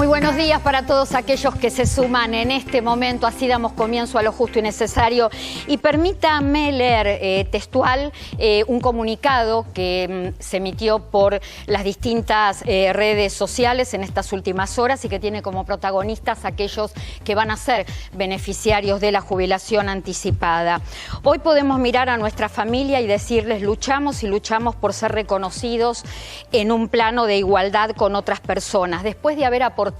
Muy buenos días para todos aquellos que se suman en este momento. Así damos comienzo a Lo Justo y Necesario. Y permítame leer textual un comunicado que se emitió por las distintas redes sociales en estas últimas horas y que tiene como protagonistas aquellos que van a ser beneficiarios de la jubilación anticipada. Hoy podemos mirar a nuestra familia y decirles: luchamos y luchamos por ser reconocidos en un plano de igualdad con otras personas, después de haber aportado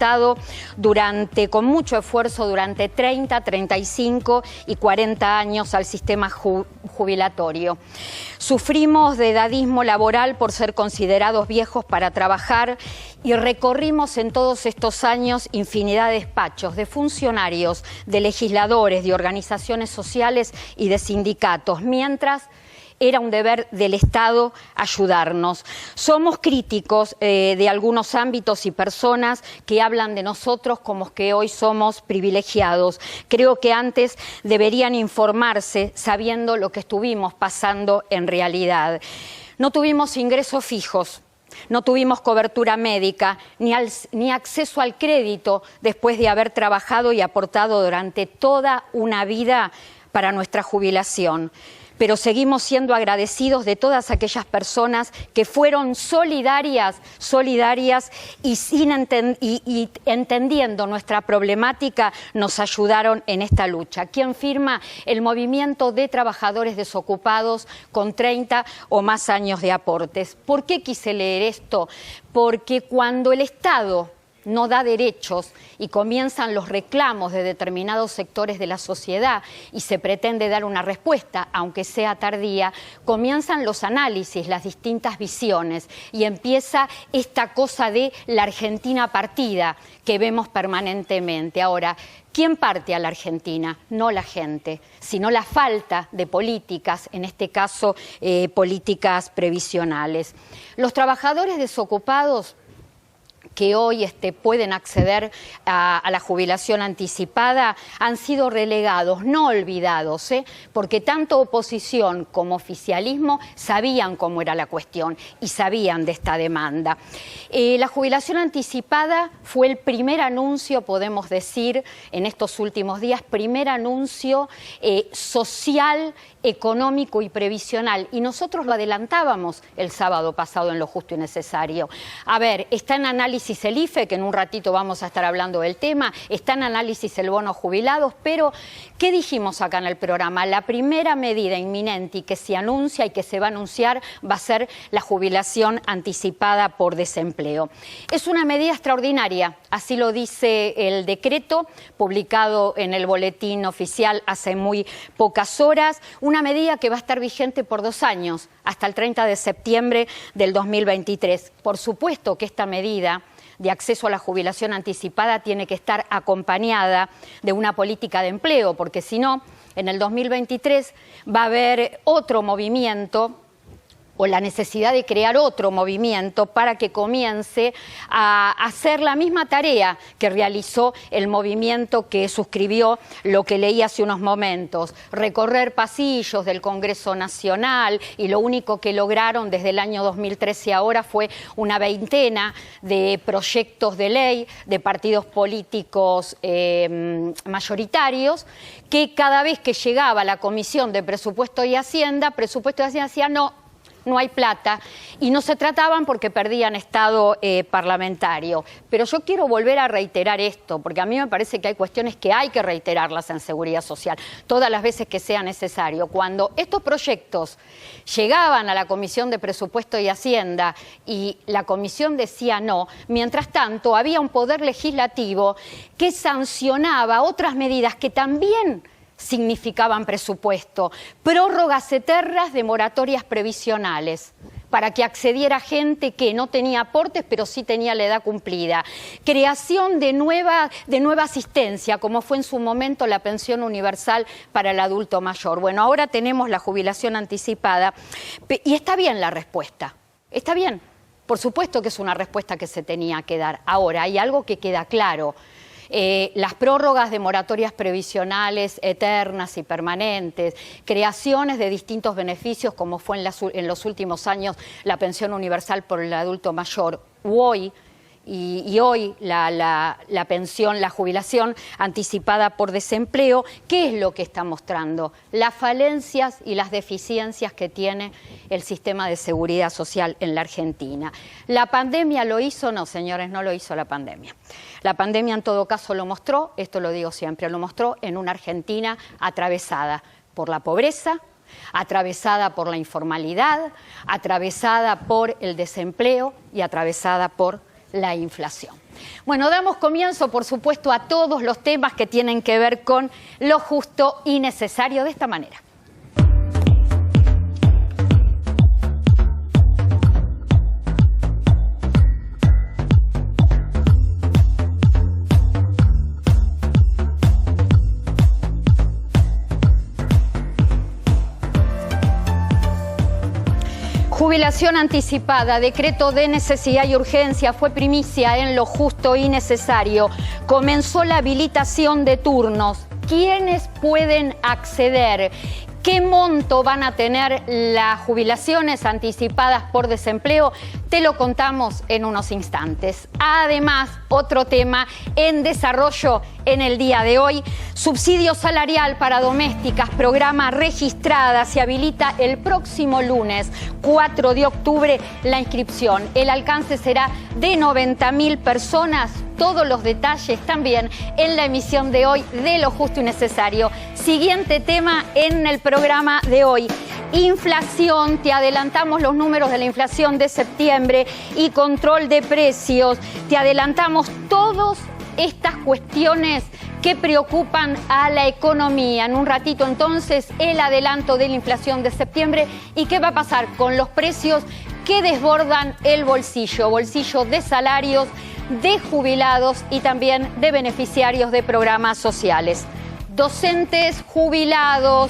con mucho esfuerzo durante 30, 35 y 40 años al sistema jubilatorio. Sufrimos de edadismo laboral por ser considerados viejos para trabajar y recorrimos en todos estos años infinidad de despachos, de funcionarios, de legisladores, de organizaciones sociales y de sindicatos, mientras era un deber del Estado ayudarnos. Somos críticos de algunos ámbitos y personas que hablan de nosotros como que hoy somos privilegiados. Creo que antes deberían informarse sabiendo lo que estuvimos pasando en realidad. No tuvimos ingresos fijos. No tuvimos cobertura médica ni acceso al crédito después de haber trabajado y aportado durante toda una vida para nuestra jubilación. Pero seguimos siendo agradecidos de todas aquellas personas que fueron solidarias y entendiendo nuestra problemática nos ayudaron en esta lucha. ¿Quién firma? El Movimiento de Trabajadores Desocupados con 30 o más años de aportes. ¿Por qué quise leer esto? Porque cuando el Estado no da derechos y comienzan los reclamos de determinados sectores de la sociedad y se pretende dar una respuesta, aunque sea tardía, comienzan los análisis, las distintas visiones y empieza esta cosa de la Argentina partida que vemos permanentemente. Ahora, ¿quién parte a la Argentina? No la gente, sino la falta de políticas, en este caso políticas previsionales. Los trabajadores desocupados que hoy pueden acceder a la jubilación anticipada han sido relegados, no olvidados, porque tanto oposición como oficialismo sabían cómo era la cuestión y sabían de esta demanda. La jubilación anticipada fue el primer anuncio, podemos decir, en estos últimos días, primer anuncio social, económico y previsional, y nosotros lo adelantábamos el sábado pasado en Lo Justo y Necesario. A ver, está en análisis el IFE, que en un ratito vamos a estar hablando del tema, está en análisis el bono jubilados, pero ¿qué dijimos acá en el programa? La primera medida inminente y que se anuncia y que se va a anunciar va a ser la jubilación anticipada por desempleo. Es una medida extraordinaria, así lo dice el decreto publicado en el boletín oficial hace muy pocas horas, una medida que va a estar vigente por 2 años, hasta el 30 de septiembre del 2023. Por supuesto que esta medida de acceso a la jubilación anticipada tiene que estar acompañada de una política de empleo, porque si no, en el 2023 va a haber otro movimiento o la necesidad de crear otro movimiento para que comience a hacer la misma tarea que realizó el movimiento que suscribió lo que leí hace unos momentos, recorrer pasillos del Congreso Nacional, y lo único que lograron desde el año 2013 ahora fue una veintena de proyectos de ley de partidos políticos mayoritarios, que cada vez que llegaba a la Comisión de Presupuesto y Hacienda decía no hay plata, y no se trataban porque perdían estado parlamentario. Pero yo quiero volver a reiterar esto, porque a mí me parece que hay cuestiones que hay que reiterarlas en seguridad social, todas las veces que sea necesario. Cuando estos proyectos llegaban a la Comisión de Presupuesto y Hacienda y la Comisión decía no, mientras tanto había un poder legislativo que sancionaba otras medidas que también significaban presupuesto, prórrogas eternas de moratorias previsionales para que accediera gente que no tenía aportes pero sí tenía la edad cumplida, creación de nueva asistencia como fue en su momento la pensión universal para el adulto mayor. Bueno, ahora tenemos la jubilación anticipada y está bien la respuesta, está bien, por supuesto que es una respuesta que se tenía que dar. Ahora hay algo que queda claro. Las prórrogas de moratorias previsionales eternas y permanentes, creaciones de distintos beneficios como fue en los últimos años la pensión universal por el adulto mayor, hoy y hoy la pensión, la jubilación anticipada por desempleo, ¿qué es lo que está mostrando? Las falencias y las deficiencias que tiene el sistema de seguridad social en la Argentina. ¿La pandemia lo hizo? No, señores, no lo hizo la pandemia. La pandemia en todo caso lo mostró, esto lo digo siempre, lo mostró en una Argentina atravesada por la pobreza, atravesada por la informalidad, atravesada por el desempleo y atravesada por la inflación. Bueno, damos comienzo, por supuesto, a todos los temas que tienen que ver con lo justo y necesario de esta manera. Jubilación anticipada, decreto de necesidad y urgencia, fue primicia en lo justo y necesario. Comenzó la habilitación de turnos. ¿Quiénes pueden acceder? ¿Qué monto van a tener las jubilaciones anticipadas por desempleo? Te lo contamos en unos instantes. Además, otro tema en desarrollo en el día de hoy, subsidio salarial para domésticas, programa registrada, se habilita el próximo lunes, 4 de octubre, la inscripción. El alcance será de 90.000 personas. Todos los detalles también en la emisión de hoy de Lo Justo y Necesario. Siguiente tema en el programa de hoy. Inflación, te adelantamos los números de la inflación de septiembre y control de precios. Te adelantamos todas estas cuestiones que preocupan a la economía. En un ratito entonces el adelanto de la inflación de septiembre y qué va a pasar con los precios que desbordan el bolsillo de salarios, de jubilados y también de beneficiarios de programas sociales. Docentes jubilados,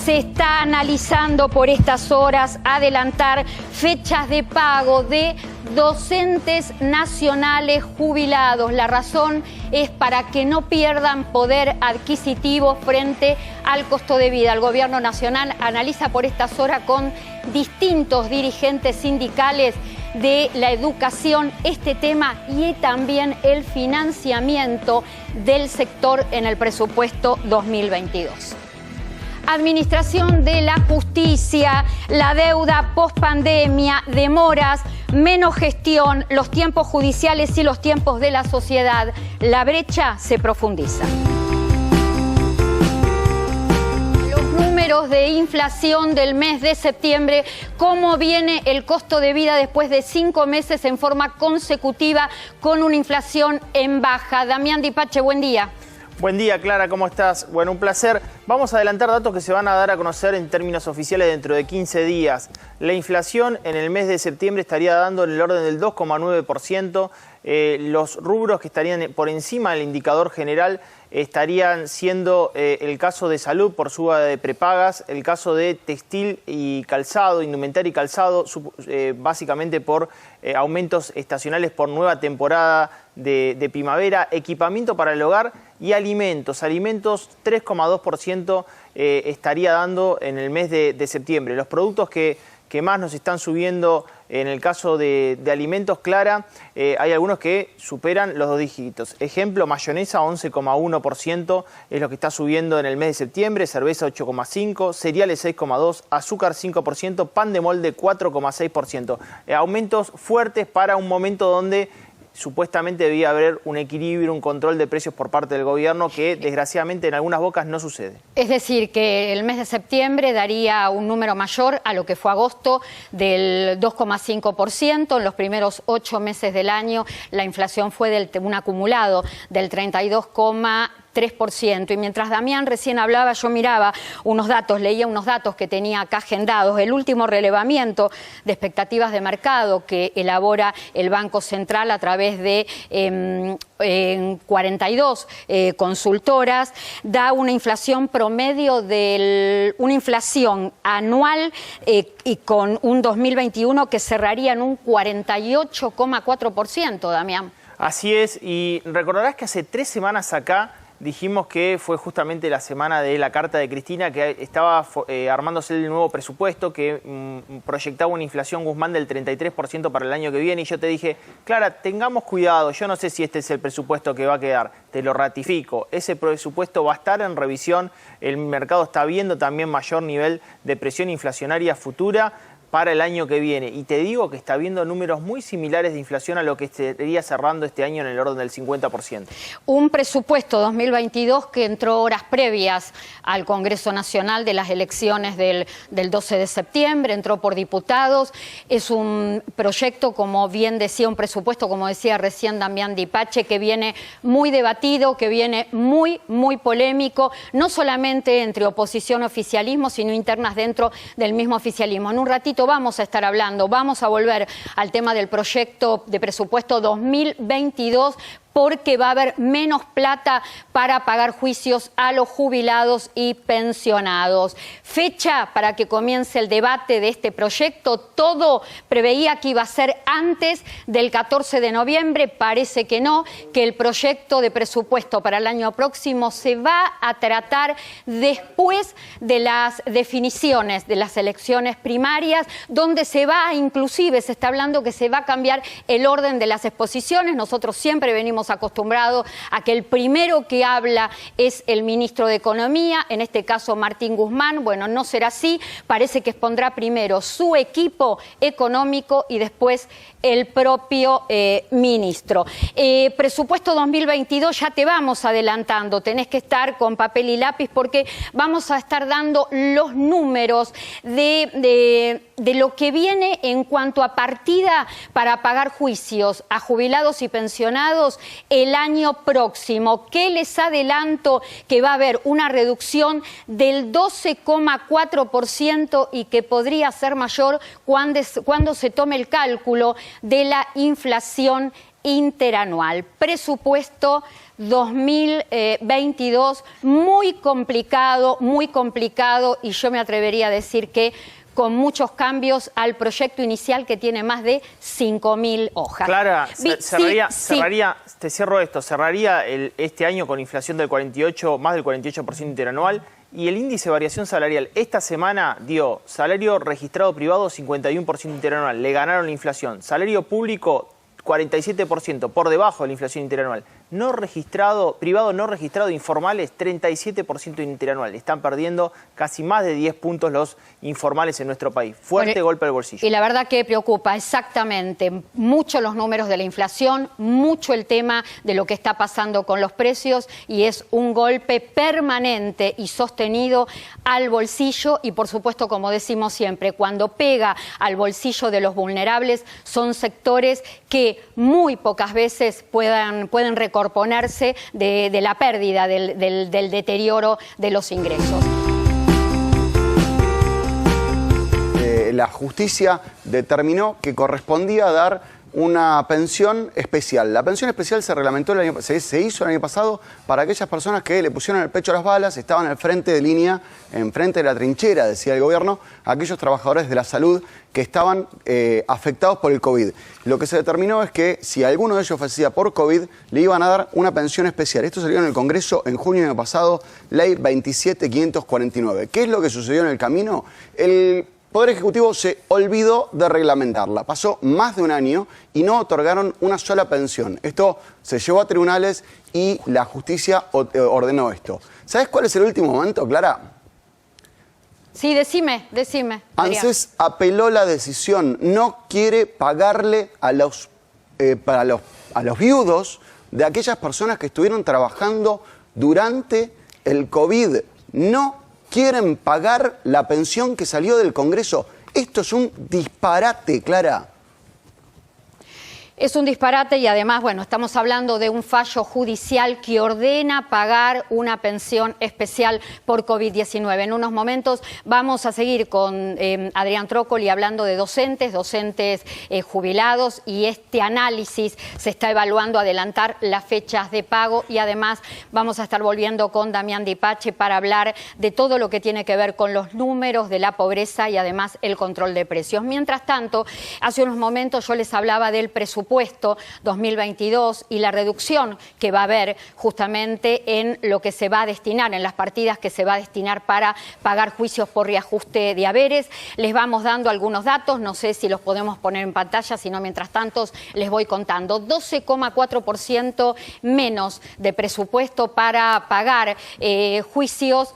se está analizando por estas horas adelantar fechas de pago de docentes nacionales jubilados. La razón es para que no pierdan poder adquisitivo frente al costo de vida. El Gobierno Nacional analiza por estas horas con distintos dirigentes sindicales de la educación este tema y también el financiamiento del sector en el presupuesto 2022. Administración de la justicia, la deuda pospandemia, demoras, menos gestión, los tiempos judiciales y los tiempos de la sociedad. La brecha se profundiza. De inflación del mes de septiembre, cómo viene el costo de vida después de 5 meses en forma consecutiva con una inflación en baja. Damián Dipache, buen día. Buen día, Clara, ¿cómo estás? Bueno, un placer. Vamos a adelantar datos que se van a dar a conocer en términos oficiales dentro de 15 días. La inflación en el mes de septiembre estaría dando en el orden del 2,9%. Los rubros que estarían por encima del indicador general estarían siendo el caso de salud por suba de prepagas, el caso de textil y calzado, indumentaria y calzado, básicamente por aumentos estacionales por nueva temporada de primavera, equipamiento para el hogar y alimentos. Alimentos 3,2% estaría dando en el mes de septiembre. Los productos que más nos están subiendo en el caso de alimentos, Clara, hay algunos que superan los 2 dígitos. Ejemplo, mayonesa 11,1% es lo que está subiendo en el mes de septiembre, cerveza 8,5%, cereales 6,2%, azúcar 5%, pan de molde 4,6%. Aumentos fuertes para un momento donde supuestamente debía haber un equilibrio, un control de precios por parte del gobierno que desgraciadamente en algunas bocas no sucede. Es decir, que el mes de septiembre daría un número mayor a lo que fue agosto del 2,5%. En los primeros 8 meses del año la inflación fue un acumulado del 32,3%. Y mientras Damián recién hablaba, yo miraba unos datos, leía unos datos que tenía acá agendados. El último relevamiento de expectativas de mercado que elabora el Banco Central a través de 42 consultoras da una inflación promedio una inflación anual y con un 2021 que cerraría en un 48,4%, Damián. Así es, y recordarás que hace 3 semanas acá dijimos que fue justamente la semana de la carta de Cristina, que estaba armándose el nuevo presupuesto, que proyectaba una inflación, Guzmán, del 33% para el año que viene. Y yo te dije, Clara, tengamos cuidado, yo no sé si este es el presupuesto que va a quedar, te lo ratifico. Ese presupuesto va a estar en revisión, el mercado está viendo también mayor nivel de presión inflacionaria futura para el año que viene. Y te digo que está viendo números muy similares de inflación a lo que estaría cerrando este año en el orden del 50%. Un presupuesto 2022 que entró horas previas al Congreso Nacional de las elecciones del 12 de septiembre, entró por diputados. Es un proyecto, como bien decía, un presupuesto, como decía recién Damián Di Pace, que viene muy debatido, que viene muy polémico, no solamente entre oposición y oficialismo, sino internas dentro del mismo oficialismo. En un ratito vamos a estar hablando, vamos a volver al tema del proyecto de presupuesto 2022, porque va a haber menos plata para pagar juicios a los jubilados y pensionados. Fecha para que comience el debate de este proyecto. Todo preveía que iba a ser antes del 14 de noviembre. Parece que no, que el proyecto de presupuesto para el año próximo se va a tratar después de las definiciones de las elecciones primarias, donde inclusive se está hablando que se va a cambiar el orden de las exposiciones. Nosotros siempre venimos acostumbrados a que el primero que habla es el ministro de Economía, en este caso Martín Guzmán. Bueno, no será así, parece que expondrá primero su equipo económico y después el propio ministro. Presupuesto 2022, ya te vamos adelantando, tenés que estar con papel y lápiz porque vamos a estar dando los números de lo que viene en cuanto a partida para pagar juicios a jubilados y pensionados el año próximo. Que les adelanto que va a haber una reducción del 12,4% y que podría ser mayor cuando se tome el cálculo de la inflación interanual. Presupuesto 2022 muy complicado y yo me atrevería a decir que con muchos cambios al proyecto inicial que tiene más de 5.000 hojas. Clara, cerraría, te cierro esto, cerraría este año con inflación del más del 48% interanual y el índice de variación salarial. Esta semana dio salario registrado privado 51% interanual, le ganaron la inflación. Salario público 47%, por debajo de la inflación interanual. Privado no registrado, informales, 37% interanual. Están perdiendo casi más de 10 puntos los informales en nuestro país. Fuerte golpe al bolsillo. Y la verdad que preocupa, exactamente, mucho los números de la inflación, mucho el tema de lo que está pasando con los precios y es un golpe permanente y sostenido al bolsillo y, por supuesto, como decimos siempre, cuando pega al bolsillo de los vulnerables, son sectores que muy pocas veces pueden recomponerse de la pérdida, del deterioro de los ingresos. La justicia determinó que correspondía dar una pensión especial. La pensión especial se reglamentó se hizo el año pasado para aquellas personas que le pusieron el pecho a las balas, estaban al frente de línea, enfrente de la trinchera, decía el gobierno, aquellos trabajadores de la salud que estaban afectados por el COVID. Lo que se determinó es que si alguno de ellos fallecía por COVID, le iban a dar una pensión especial. Esto salió en el Congreso en junio del año pasado, ley 27549. ¿Qué es lo que sucedió en el camino? El Poder Ejecutivo se olvidó de reglamentarla. Pasó más de un año y no otorgaron una sola pensión. Esto se llevó a tribunales y la justicia ordenó esto. ¿Sabes cuál es el último momento, Clara? Sí, decime. ANSES apeló la decisión. No quiere pagarle a los viudos de aquellas personas que estuvieron trabajando durante el COVID. No quieren pagar la pensión que salió del Congreso. Esto es un disparate, Clara. Es un disparate y además, bueno, estamos hablando de un fallo judicial que ordena pagar una pensión especial por COVID-19. En unos momentos vamos a seguir con Adrián Trócoli hablando de docentes jubilados y este análisis se está evaluando adelantar las fechas de pago y además vamos a estar volviendo con Damián Di Pace para hablar de todo lo que tiene que ver con los números de la pobreza y además el control de precios. Mientras tanto, hace unos momentos yo les hablaba del presupuesto presupuesto 2022 y la reducción que va a haber justamente en lo que se va a destinar, en las partidas que se va a destinar para pagar juicios por reajuste de haberes. Les vamos dando algunos datos, no sé si los podemos poner en pantalla, sino mientras tanto les voy contando. 12,4% menos de presupuesto para pagar juicios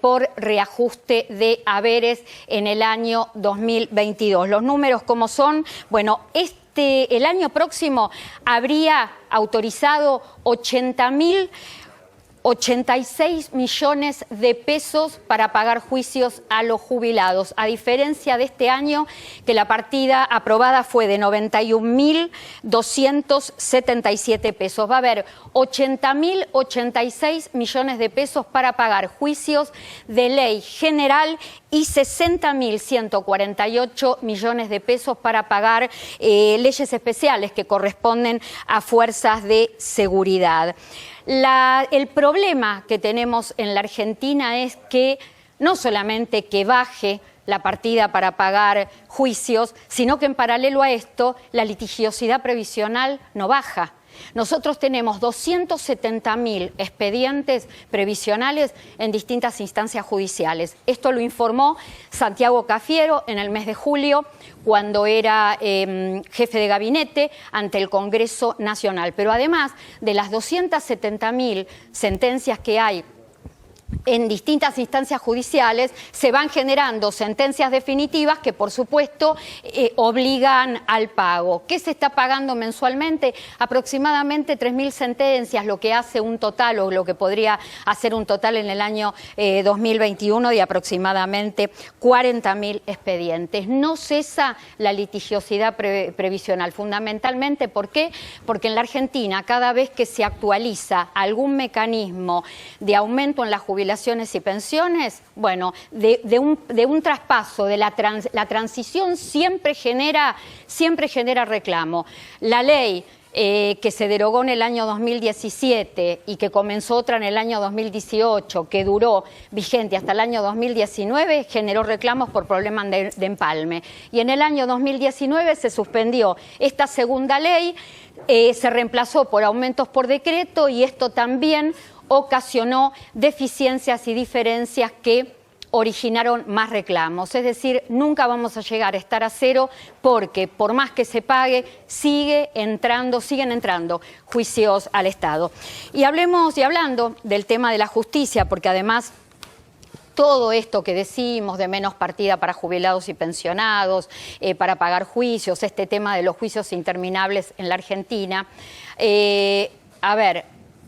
por reajuste de haberes en el año 2022. Los números, ¿cómo son? Bueno, el año próximo habría autorizado 86 millones de pesos para pagar juicios a los jubilados, a diferencia de este año que la partida aprobada fue de 91.277 pesos. Va a haber 80.086 millones de pesos para pagar juicios de ley general y 60.148 millones de pesos para pagar leyes especiales que corresponden a fuerzas de seguridad. El problema que tenemos en la Argentina es que no solamente que baje la partida para pagar juicios, sino que en paralelo a esto la litigiosidad previsional no baja. Nosotros tenemos 270.000 expedientes previsionales en distintas instancias judiciales. Esto lo informó Santiago Cafiero en el mes de julio, cuando era jefe de gabinete ante el Congreso Nacional. Pero además de las 270.000 sentencias que hay en distintas instancias judiciales, se van generando sentencias definitivas que, por supuesto, obligan al pago. ¿Qué se está pagando mensualmente? Aproximadamente 3.000 sentencias, lo que hace un total, o lo que podría hacer un total en el año 2021 de aproximadamente 40.000 expedientes. No cesa la litigiosidad previsional, fundamentalmente, ¿por qué? Porque en la Argentina, cada vez que se actualiza algún mecanismo de aumento en la jubilación y pensiones, bueno, de un traspaso, de la transición siempre genera reclamo. La ley que se derogó en el año 2017 y que comenzó otra en el año 2018, que duró vigente hasta el año 2019, generó reclamos por problemas de empalme. Y en el año 2019 se suspendió esta segunda ley, se reemplazó por aumentos por decreto, y esto también ocasionó deficiencias y diferencias que originaron más reclamos. Es decir, nunca vamos a llegar a estar a cero, porque por más que se pague, siguen entrando juicios al Estado. Y hablando del tema de la justicia, porque además todo esto que decimos de menos partida para jubilados y pensionados, para pagar juicios, este tema de los juicios interminables en la Argentina,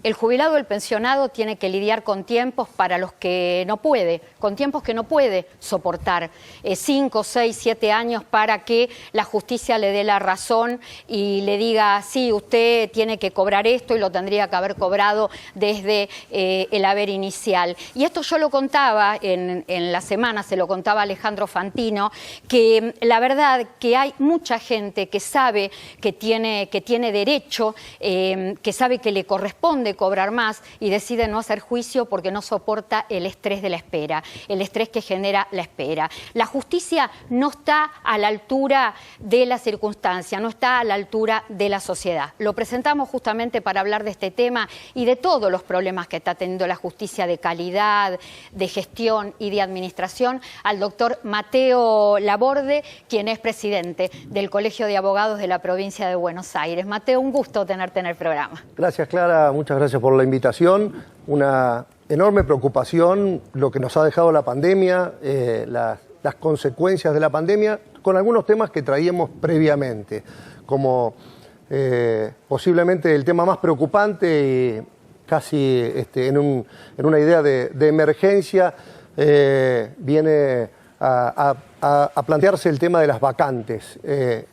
el jubilado o el pensionado tiene que lidiar con tiempos para los que no puede, con tiempos que no puede soportar, 5, 6, 7 años para que la justicia le dé la razón y le diga, sí, usted tiene que cobrar esto y lo tendría que haber cobrado desde el haber inicial. Y esto yo lo contaba en la semana, se lo contaba Alejandro Fantino, que la verdad que hay mucha gente que sabe que tiene derecho, que sabe que le corresponde cobrar más, y decide no hacer juicio porque no soporta el estrés de la espera, el estrés que genera la espera. La justicia no está a la altura de la circunstancia, no está a la altura de la sociedad. Lo presentamos justamente para hablar de este tema y de todos los problemas que está teniendo la justicia de calidad, de gestión y de administración, al doctor Mateo Laborde, quien es presidente del Colegio de Abogados de la provincia de Buenos Aires. Mateo, un gusto tenerte en el programa. Gracias, Clara, muchas gracias por la invitación. Una enorme preocupación lo que nos ha dejado la pandemia, las consecuencias de la pandemia, con algunos temas que traíamos previamente, como posiblemente el tema más preocupante, casi en una idea de emergencia, viene a plantearse el tema de las vacantes.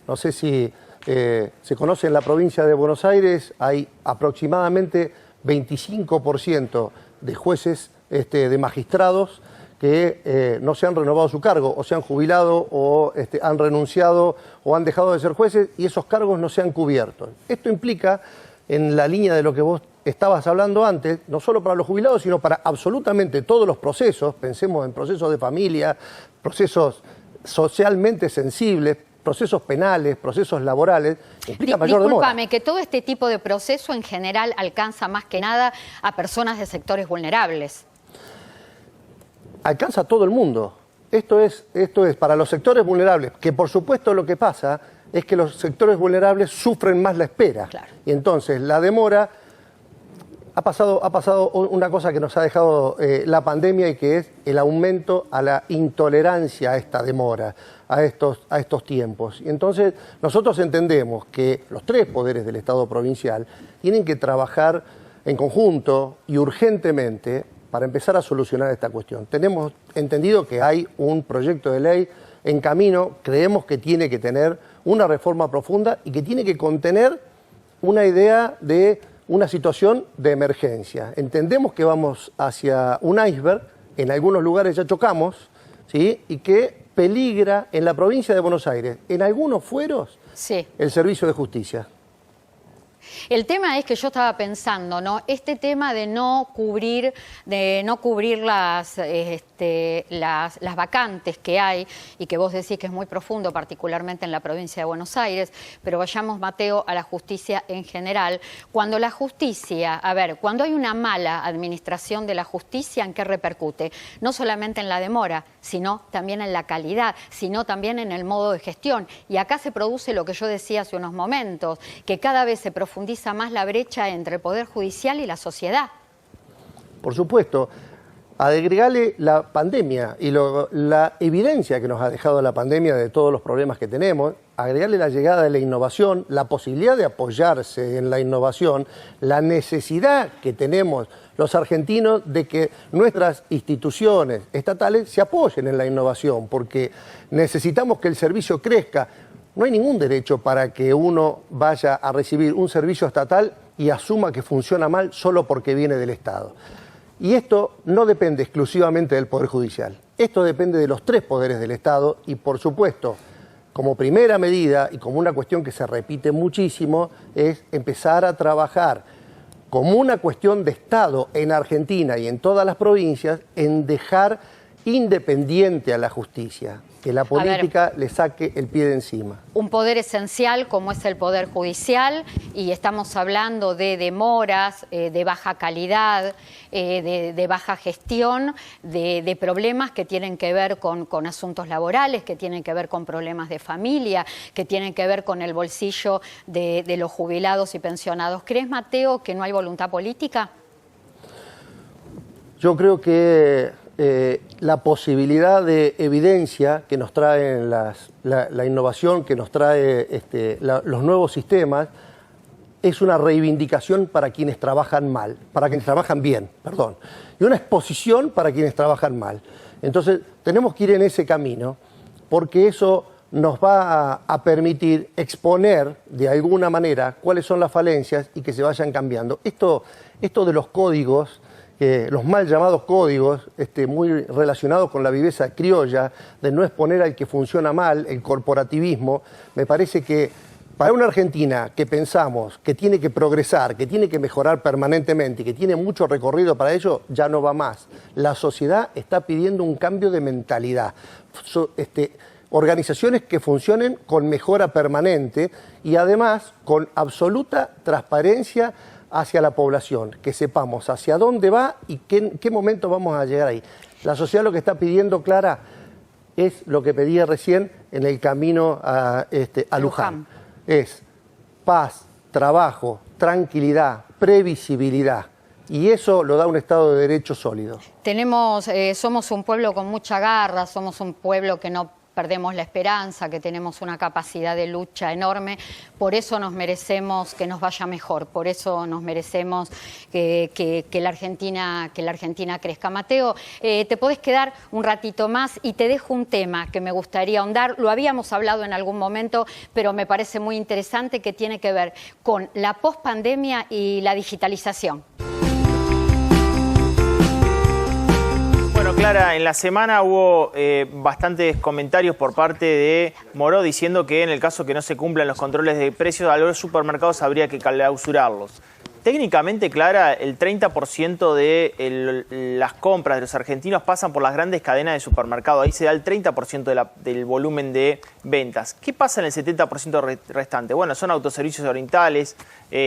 No sé si se conoce, en la provincia de Buenos Aires hay aproximadamente 25% de jueces, de magistrados que no se han renovado su cargo, o se han jubilado, o han renunciado, o han dejado de ser jueces, y esos cargos no se han cubierto. Esto implica, en la línea de lo que vos estabas hablando antes, no solo para los jubilados, sino para absolutamente todos los procesos, pensemos en procesos de familia, procesos socialmente sensibles, procesos penales, procesos laborales, implica mayor demora. Discúlpame, que todo este tipo de proceso en general alcanza más que nada a personas de sectores vulnerables. Alcanza a todo el mundo. Esto es para los sectores vulnerables, que por supuesto lo que pasa es que los sectores vulnerables sufren más la espera. Claro. Y entonces la demora, ha pasado una cosa que nos ha dejado la pandemia, y que es el aumento a la intolerancia a esta demora, a estos tiempos. Y entonces nosotros entendemos que los tres poderes del Estado provincial tienen que trabajar en conjunto y urgentemente para empezar a solucionar esta cuestión. Tenemos entendido que hay un proyecto de ley en camino, creemos que tiene que tener una reforma profunda y que tiene que contener una idea de una situación de emergencia. Entendemos que vamos hacia un iceberg, en algunos lugares ya chocamos, ¿sí? Y que peligra en la provincia de Buenos Aires, en algunos fueros, Sí. el servicio de justicia. El tema es que yo estaba pensando, ¿no? Este tema de no cubrir las vacantes que hay, y que vos decís que es muy profundo, particularmente en la provincia de Buenos Aires, pero vayamos, Mateo, a la justicia en general. Cuando la justicia, cuando hay una mala administración de la justicia, ¿en qué repercute? No solamente en la demora, sino también en la calidad, sino también en el modo de gestión. Y acá se produce lo que yo decía hace unos momentos, que cada vez se profundiza más la brecha entre el Poder Judicial y la sociedad. Por supuesto, agregarle la pandemia y la evidencia que nos ha dejado la pandemia de todos los problemas que tenemos, agregarle la llegada de la innovación, la posibilidad de apoyarse en la innovación, la necesidad que tenemos los argentinos de que nuestras instituciones estatales se apoyen en la innovación, porque necesitamos que el servicio crezca. No hay ningún derecho para que uno vaya a recibir un servicio estatal y asuma que funciona mal solo porque viene del Estado. Y esto no depende exclusivamente del Poder Judicial. Esto depende de los tres poderes del Estado y, por supuesto, como primera medida y como una cuestión que se repite muchísimo, es empezar a trabajar como una cuestión de Estado en Argentina y en todas las provincias, en dejar independiente a la justicia, que la política le saque el pie de encima. Un poder esencial como es el Poder Judicial, y estamos hablando de demoras, de baja calidad, de baja gestión, de problemas que tienen que ver con asuntos laborales, que tienen que ver con problemas de familia, que tienen que ver con el bolsillo de los jubilados y pensionados. ¿Crees, Mateo, que no hay voluntad política? Yo creo que la posibilidad de evidencia que nos trae la innovación, que nos trae los nuevos sistemas, es una reivindicación para quienes trabajan mal, para quienes trabajan bien, perdón, y una exposición para quienes trabajan mal. Entonces, tenemos que ir en ese camino, porque eso nos va a permitir exponer de alguna manera cuáles son las falencias y que se vayan cambiando. Esto de los códigos, los mal llamados códigos, muy relacionados con la viveza criolla, de no exponer al que funciona mal, el corporativismo, me parece que para una Argentina que pensamos que tiene que progresar, que tiene que mejorar permanentemente y que tiene mucho recorrido para ello, ya no va más. La sociedad está pidiendo un cambio de mentalidad. Organizaciones que funcionen con mejora permanente y además con absoluta transparencia hacia la población, que sepamos hacia dónde va y en qué momento vamos a llegar ahí. La sociedad lo que está pidiendo, Clara, es lo que pedía recién en el camino a Luján. Es paz, trabajo, tranquilidad, previsibilidad. Y eso lo da un Estado de Derecho sólido. Somos un pueblo con mucha garra, somos un pueblo que no perdemos la esperanza, que tenemos una capacidad de lucha enorme, por eso nos merecemos que nos vaya mejor, por eso nos merecemos que la Argentina crezca. Mateo, te podés quedar un ratito más y te dejo un tema que me gustaría ahondar, lo habíamos hablado en algún momento, pero me parece muy interesante, que tiene que ver con la pospandemia y la digitalización. Clara, en la semana hubo bastantes comentarios por parte de Moró diciendo que en el caso que no se cumplan los controles de precios a los supermercados habría que clausurarlos. Técnicamente, Clara, el 30% de las compras de los argentinos pasan por las grandes cadenas de supermercados. Ahí se da el 30% del volumen de ventas. ¿Qué pasa en el 70% restante? Bueno, son autoservicios orientales,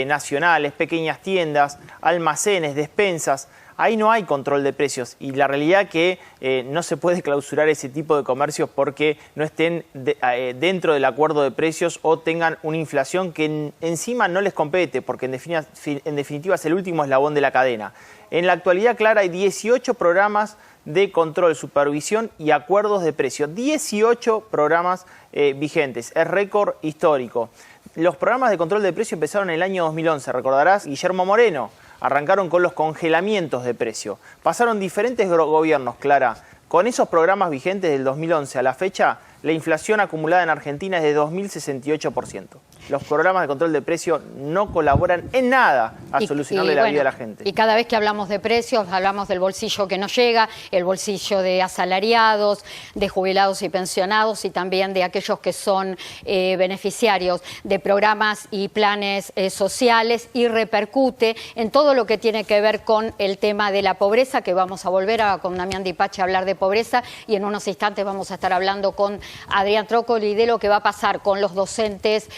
nacionales, pequeñas tiendas, almacenes, despensas. Ahí no hay control de precios y la realidad es que no se puede clausurar ese tipo de comercios porque no estén dentro del acuerdo de precios o tengan una inflación que encima no les compete, porque en definitiva es el último eslabón de la cadena. En la actualidad, Clara, hay 18 programas de control, supervisión y acuerdos de precios. 18 programas vigentes, es récord histórico. Los programas de control de precios empezaron en el año 2011, recordarás, Guillermo Moreno. Arrancaron con los congelamientos de precio. Pasaron diferentes gobiernos, Clara. Con esos programas vigentes del 2011 a la fecha, la inflación acumulada en Argentina es de 2.068%. Los programas de control de precio no colaboran en nada a solucionarle la vida a la gente. Y cada vez que hablamos de precios, hablamos del bolsillo que nos llega, el bolsillo de asalariados, de jubilados y pensionados y también de aquellos que son beneficiarios de programas y planes sociales, y repercute en todo lo que tiene que ver con el tema de la pobreza, que vamos a volver con Damián Dipache a hablar de pobreza, y en unos instantes vamos a estar hablando con Adrián Trócoli de lo que va a pasar con los docentes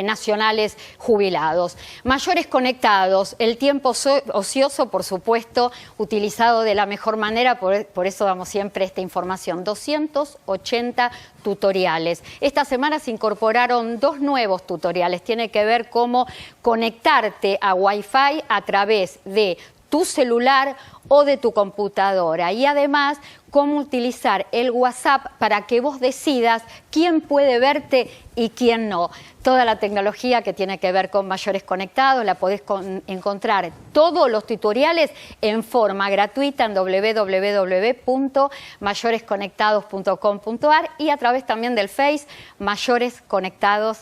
nacionales jubilados. Mayores conectados, el tiempo ocioso, por supuesto, utilizado de la mejor manera, por eso damos siempre esta información. 280 tutoriales. Esta semana se incorporaron 2 nuevos tutoriales. Tiene que ver cómo conectarte a Wi-Fi a través de tu celular o de tu computadora, y además cómo utilizar el WhatsApp para que vos decidas quién puede verte y quién no. Toda la tecnología que tiene que ver con Mayores Conectados la podés encontrar todos los tutoriales en forma gratuita en www.mayoresconectados.com.ar y a través también del Face Mayores Conectados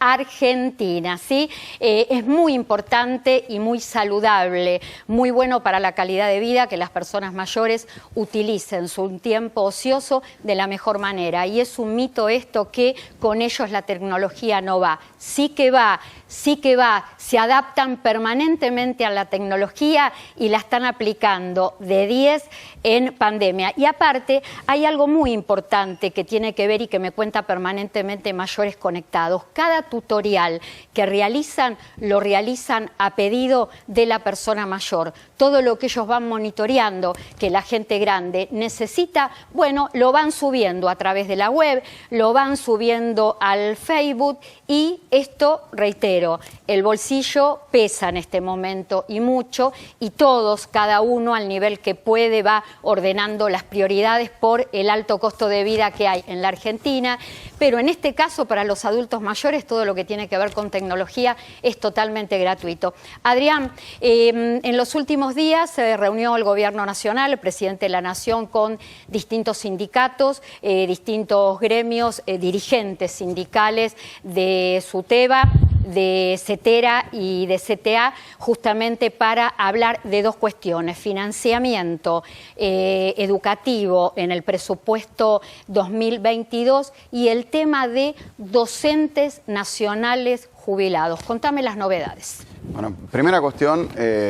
Argentina, ¿sí? Es muy importante y muy saludable, muy bueno para la calidad de vida que las personas mayores utilicen su tiempo ocioso de la mejor manera. Y es un mito esto que con ellos la tecnología no va. Sí que va, se adaptan permanentemente a la tecnología y la están aplicando de 10 en pandemia. Y aparte hay algo muy importante que tiene que ver y que me cuenta permanentemente Mayores Conectados. Cada tutorial que realizan, lo realizan a pedido de la persona mayor. Todo lo que ellos van monitoreando que la gente grande necesita, bueno, lo van subiendo a través de la web, lo van subiendo al Facebook, y esto, reitero, el bolsillo pesa en este momento y mucho, y todos, cada uno al nivel que puede, va ordenando las prioridades por el alto costo de vida que hay en la Argentina. Pero en este caso, para los adultos mayores, todo lo que tiene que ver con tecnología es totalmente gratuito. Adrián, en los últimos días se reunió el Gobierno Nacional, el Presidente de la Nación, con distintos sindicatos, distintos gremios, dirigentes sindicales de SUTEBA, de CETERA y de CTA, justamente para hablar de 2 cuestiones: financiamiento educativo en el presupuesto 2022 y el tema de docentes nacionales jubilados. Contame las novedades. Bueno, primera cuestión,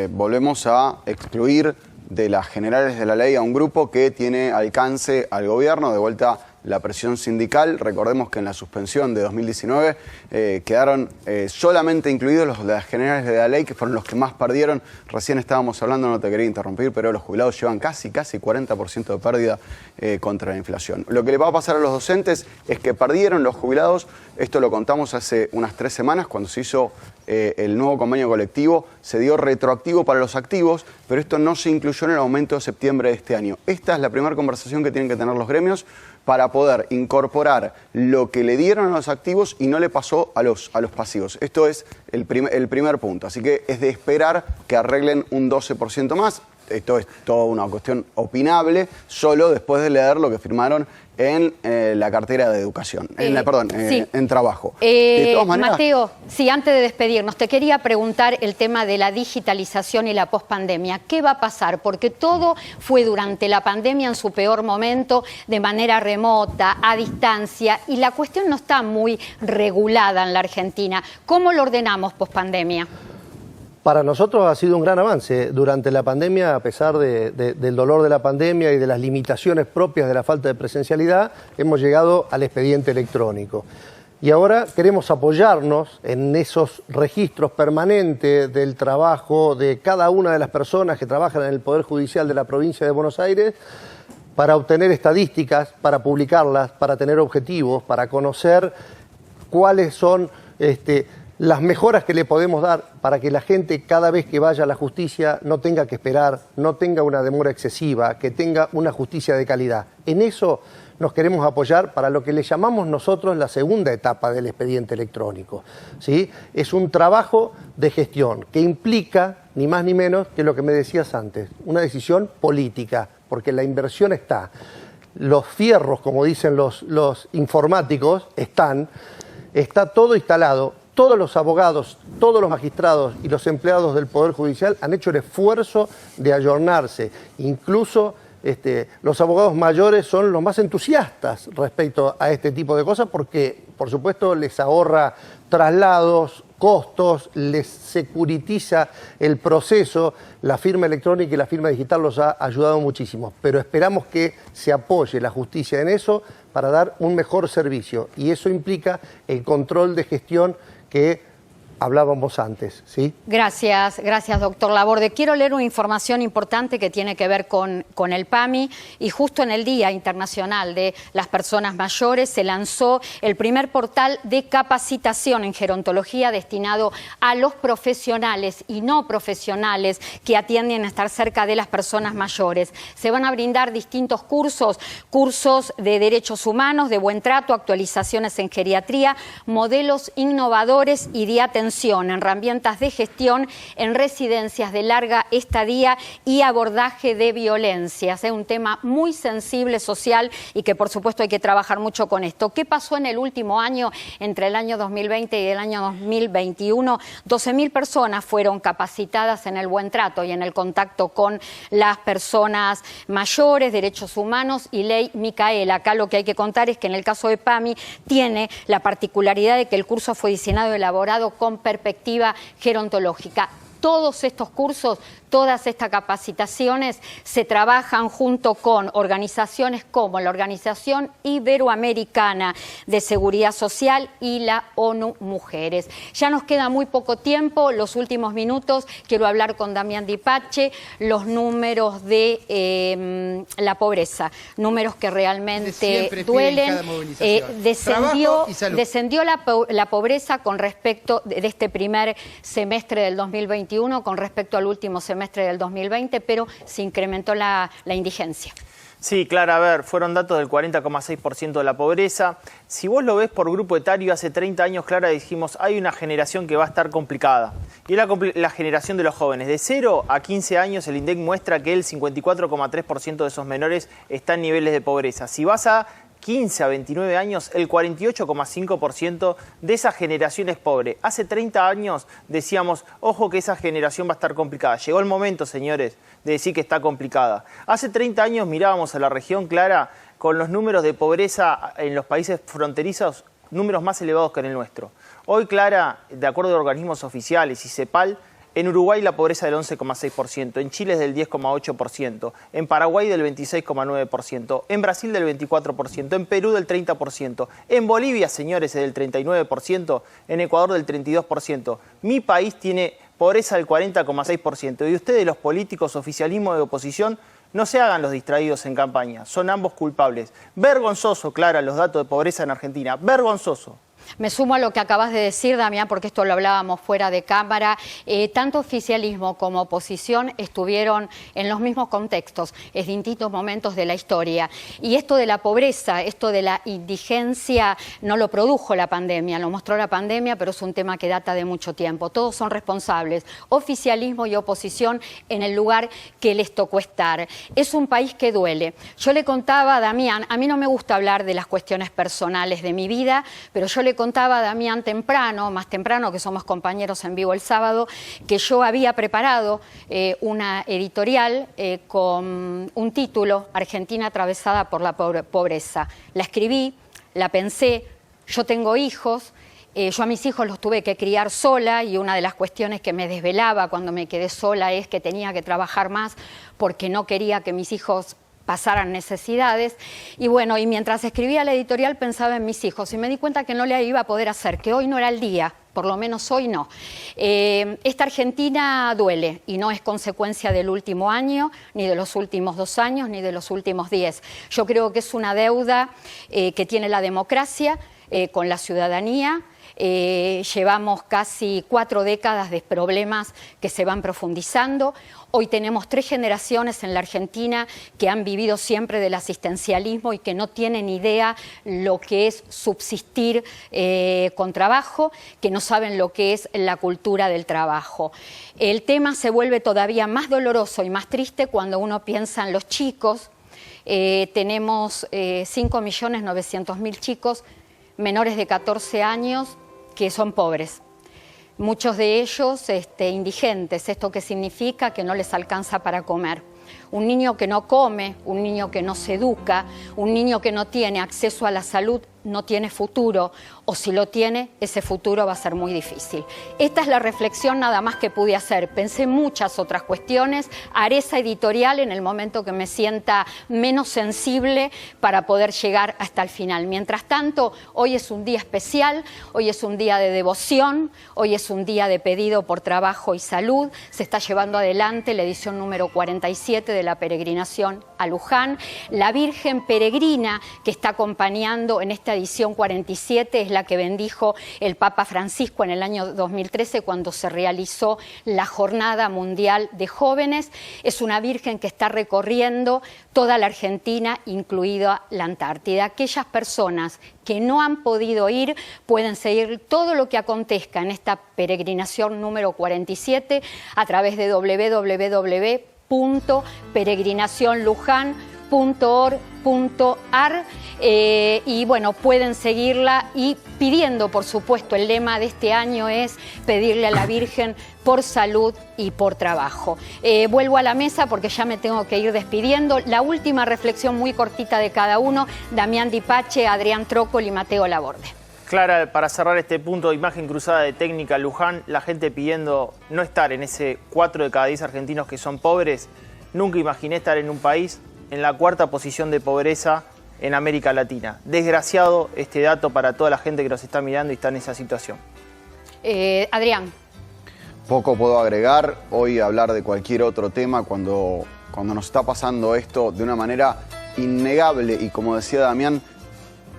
volvemos a excluir de las generales de la ley a un grupo que tiene alcance al gobierno, de vuelta la presión sindical. Recordemos que en la suspensión de 2019 quedaron solamente incluidos los de las generales de la ley, que fueron los que más perdieron. Recién estábamos hablando, no te quería interrumpir, pero los jubilados llevan casi 40% de pérdida contra la inflación. Lo que le va a pasar a los docentes es que perdieron los jubilados. Esto lo contamos hace unas 3 semanas, cuando se hizo el nuevo convenio colectivo. Se dio retroactivo para los activos, pero esto no se incluyó en el aumento de septiembre de este año. Esta es la primera conversación que tienen que tener los gremios para poder incorporar lo que le dieron a los activos y no le pasó a los pasivos. Esto es el primer punto. Así que es de esperar que arreglen un 12% más. Esto es toda una cuestión opinable, solo después de leer lo que firmaron en la cartera de educación, en trabajo. De todas maneras, Mateo, sí, antes de despedirnos, te quería preguntar el tema de la digitalización y la pospandemia. ¿Qué va a pasar? Porque todo fue durante la pandemia en su peor momento, de manera remota, a distancia, y la cuestión no está muy regulada en la Argentina. ¿Cómo lo ordenamos pospandemia? Para nosotros ha sido un gran avance. Durante la pandemia, a pesar del dolor de la pandemia y de las limitaciones propias de la falta de presencialidad, hemos llegado al expediente electrónico. Y ahora queremos apoyarnos en esos registros permanentes del trabajo de cada una de las personas que trabajan en el Poder Judicial de la provincia de Buenos Aires para obtener estadísticas, para publicarlas, para tener objetivos, para conocer cuáles son las mejoras que le podemos dar para que la gente cada vez que vaya a la justicia no tenga que esperar, no tenga una demora excesiva, que tenga una justicia de calidad. En eso nos queremos apoyar para lo que le llamamos nosotros la segunda etapa del expediente electrónico, ¿sí? Es un trabajo de gestión que implica, ni más ni menos que lo que me decías antes, una decisión política, porque la inversión está. Los fierros, como dicen los informáticos, está todo instalado. Todos los abogados, todos los magistrados y los empleados del Poder Judicial han hecho el esfuerzo de ayornarse. Incluso los abogados mayores son los más entusiastas respecto a este tipo de cosas porque, por supuesto, les ahorra traslados, costos, les securitiza el proceso. La firma electrónica y la firma digital los ha ayudado muchísimo, pero esperamos que se apoye la justicia en eso para dar un mejor servicio y eso implica el control de gestión que hablábamos antes, ¿sí? Gracias, doctor Laborde. Quiero leer una información importante que tiene que ver con el PAMI y justo en el Día Internacional de las Personas Mayores se lanzó el primer portal de capacitación en gerontología destinado a los profesionales y no profesionales que atienden a estar cerca de las personas mayores. Se van a brindar distintos cursos de derechos humanos, de buen trato, actualizaciones en geriatría, modelos innovadores y de atención en herramientas de gestión en residencias de larga estadía y abordaje de violencias. Es un tema muy sensible social y que por supuesto hay que trabajar mucho con esto. ¿Qué pasó en el último año, entre el año 2020 y el año 2021? 12.000 personas fueron capacitadas en el buen trato y en el contacto con las personas mayores, derechos humanos y ley Micaela. Acá lo que hay que contar es que en el caso de PAMI tiene la particularidad de que el curso fue diseñado y elaborado con perspectiva gerontológica. Todos estos cursos, todas estas capacitaciones se trabajan junto con organizaciones como la Organización Iberoamericana de Seguridad Social y la ONU Mujeres. Ya nos queda muy poco tiempo, los últimos minutos quiero hablar con Damián Di Pace, los números de la pobreza, números que realmente duelen. Descendió la pobreza con respecto de este primer semestre del 2021 con respecto al último semestre del 2020, pero se incrementó la indigencia. Sí, Clara, a ver, fueron datos del 40,6% de la pobreza. Si vos lo ves por grupo etario, hace 30 años, Clara, dijimos, hay una generación que va a estar complicada. Y es la generación de los jóvenes. De 0 a 15 años, el INDEC muestra que el 54,3% de esos menores está en niveles de pobreza. Si vas a 15 a 29 años, el 48,5% de esa generación es pobre. Hace 30 años decíamos, ojo que esa generación va a estar complicada. Llegó el momento, señores, de decir que está complicada. Hace 30 años mirábamos a la región, Clara, con los números de pobreza en los países fronterizos, números más elevados que en el nuestro. Hoy, Clara, de acuerdo a organismos oficiales y CEPAL, en Uruguay la pobreza del 11,6%, en Chile es del 10,8%, en Paraguay del 26,9%, en Brasil del 24%, en Perú del 30%, en Bolivia, señores, es del 39%, en Ecuador del 32%. Mi país tiene pobreza del 40,6%. Y ustedes, los políticos, oficialismo de oposición, no se hagan los distraídos en campaña, son ambos culpables. Vergonzoso, Clara, los datos de pobreza en Argentina, vergonzoso. Me sumo a lo que acabas de decir, Damián, porque esto lo hablábamos fuera de cámara. Tanto oficialismo como oposición estuvieron en los mismos contextos, en distintos momentos de la historia. Y esto de la pobreza, esto de la indigencia, no lo produjo la pandemia, lo mostró la pandemia, pero es un tema que data de mucho tiempo. Todos son responsables, oficialismo y oposición, en el lugar que les tocó estar. Es un país que duele. Yo le contaba a Damián, a mí no me gusta hablar de las cuestiones personales de mi vida, pero yo le contaba a Damián más temprano, que somos compañeros en vivo el sábado, que yo había preparado una editorial con un título, Argentina atravesada por la pobreza. La escribí, la pensé, yo tengo hijos Yo a mis hijos los tuve que criar sola y una de las cuestiones que me desvelaba cuando me quedé sola es que tenía que trabajar más porque no quería que mis hijos pasaran necesidades. Y bueno, y mientras escribía la editorial pensaba en mis hijos y me di cuenta que no le iba a poder hacer, que hoy no era el día. Por lo menos hoy no. Esta Argentina duele y no es consecuencia del último año, ni de los últimos 2 años, ni de los últimos 10. Yo creo que es una deuda que tiene la democracia con la ciudadanía. Llevamos casi 4 décadas de problemas que se van profundizando. Hoy tenemos 3 generaciones en la Argentina que han vivido siempre del asistencialismo y que no tienen idea lo que es subsistir con trabajo, que no saben lo que es la cultura del trabajo. El tema se vuelve todavía más doloroso y más triste cuando uno piensa en los chicos. Tenemos 5.900.000 chicos menores de 14 años que son pobres. Muchos de ellos indigentes. ¿Esto qué significa? Que no les alcanza para comer. Un niño que no come, un niño que no se educa, un niño que no tiene acceso a la salud, no tiene futuro, o si lo tiene, ese futuro va a ser muy difícil. Esta es la reflexión nada más que pude hacer. Pensé muchas otras cuestiones, haré esa editorial en el momento que me sienta menos sensible para poder llegar hasta el final. Mientras tanto, hoy es un día especial, hoy es un día de devoción, hoy es un día de pedido por trabajo y salud. Se está llevando adelante la edición número 47 de la peregrinación a Luján. La Virgen Peregrina que está acompañando en esta edición 47 es la que bendijo el Papa Francisco en el año 2013 cuando se realizó la Jornada Mundial de Jóvenes. Es una Virgen que está recorriendo toda la Argentina, incluida la Antártida. Aquellas personas que no han podido ir pueden seguir todo lo que acontezca en esta peregrinación número 47 a través de www.peregrinacionlujan.org.ar y bueno, pueden seguirla y pidiendo, por supuesto, el lema de este año es pedirle a la Virgen por salud y por trabajo. Vuelvo a la mesa porque ya me tengo que ir despidiendo. La última reflexión muy cortita de cada uno, Damián Di Pace, Adrián Trócoli y Mateo Laborde. Clara, para cerrar este punto de imagen cruzada de Técnica Luján, la gente pidiendo no estar en ese 4 de cada 10 argentinos que son pobres. Nunca imaginé estar en un país en la 4ª posición de pobreza en América Latina. Desgraciado este dato para toda la gente que nos está mirando y está en esa situación. Adrián. Poco puedo agregar. Hoy hablar de cualquier otro tema cuando nos está pasando esto de una manera innegable y como decía Damián,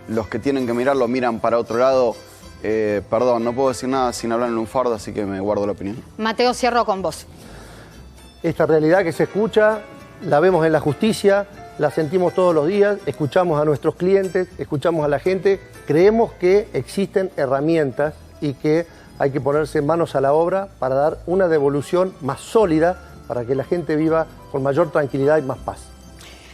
los que tienen que mirarlo miran para otro lado. Perdón, no puedo decir nada sin hablar en lunfardo, así que me guardo la opinión. Mateo, cierro con vos. Esta realidad que se escucha, la vemos en la justicia, la sentimos todos los días, escuchamos a nuestros clientes, escuchamos a la gente, creemos que existen herramientas y que hay que ponerse manos a la obra para dar una devolución más sólida para que la gente viva con mayor tranquilidad y más paz.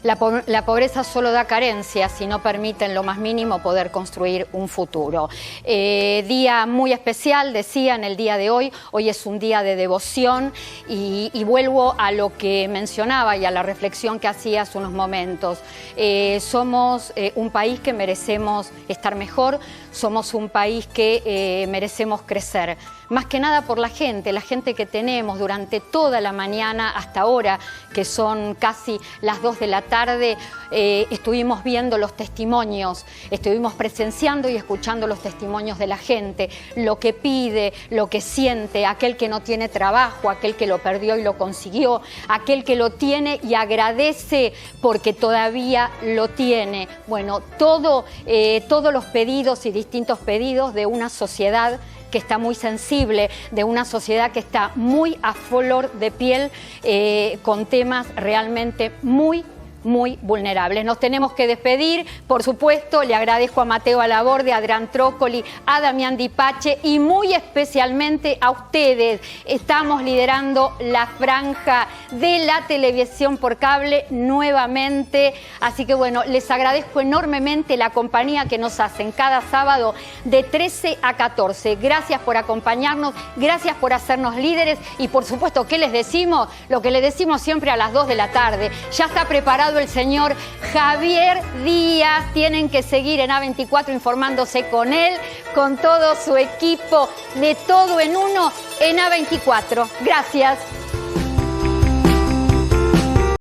La pobreza solo da carencias y no permite en lo más mínimo poder construir un futuro. Día muy especial, decía, en el día de hoy. Hoy es un día de devoción y vuelvo a lo que mencionaba y a la reflexión que hacía hace unos momentos. Somos un país que merecemos estar mejor, somos un país que merecemos crecer. Más que nada por la gente que tenemos durante toda la mañana hasta ahora, que son casi las 2 de la tarde, estuvimos viendo los testimonios, estuvimos presenciando y escuchando los testimonios de la gente, lo que pide, lo que siente, aquel que no tiene trabajo, aquel que lo perdió y lo consiguió, aquel que lo tiene y agradece porque todavía lo tiene. Bueno, todos los pedidos y distintos pedidos de una sociedad que está muy sensible, de una sociedad que está muy a flor de piel con temas realmente muy vulnerables. Nos tenemos que despedir, por supuesto, le agradezco a Mateo Laborde, a Adrián Trócoli, a Damián Di Pace y muy especialmente a ustedes. Estamos liderando la franja de la televisión por cable nuevamente, así que bueno, les agradezco enormemente la compañía que nos hacen cada sábado de 13 a 14. Gracias por acompañarnos, gracias por hacernos líderes y por supuesto, ¿qué les decimos? Lo que les decimos siempre a las 2 de la tarde. Ya está preparado invitado el señor Javier Díaz. Tienen que seguir en A24 informándose con él, con todo su equipo de Todo en Uno en A24. Gracias.